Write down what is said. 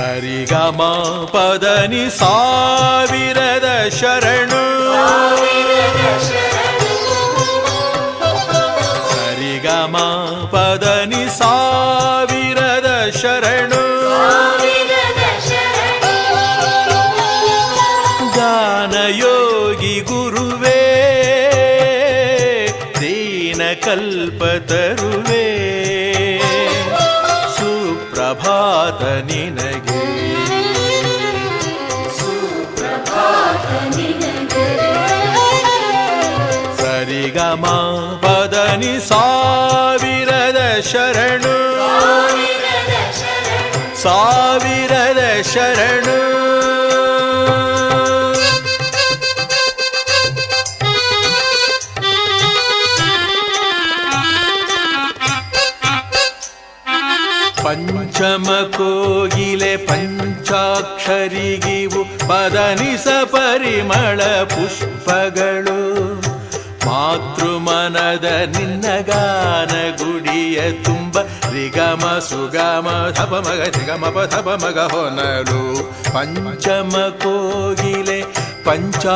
ಸರಿಗಮ ಪದನಿ ಸಾವಿರದ ಶರಣು ಸರಿಗಮ ಪದನಿ ಸಾವಿರದ ಶರಣು ಗಾನಯೋಗಿ ಗುರುವೇ ದೀನ ಕಲ್ಪತರುವೇ ಸುಪ್ರಭಾತ ನಿನಗೆ ಸರಿಗಮ ಪದನಿ ಸಾವಿರದ ಶರಣು ಸಾವಿರದ ಶರಣು ಪಂಚಮ ಕೋಗಿಲೆ ಪಂಚಾಕ್ಷರಿಗಿವು ಪದನಿಸ ಪರಿಮಳ ಪುಷ್ಪಗಳು ಮಾತೃಮನದ ನಿನ್ನ ಗಾನ ಗುಡಿಯ ತುಂಬ ರಿಗಮ ಸುಗಮ ಧಪ ಮಗ ರಿಗಮ ಧಪ ಮಗ ಹೊನಲು ಪಂಚಮ ಕೋಗಿಲೆ ಪಂಚಾ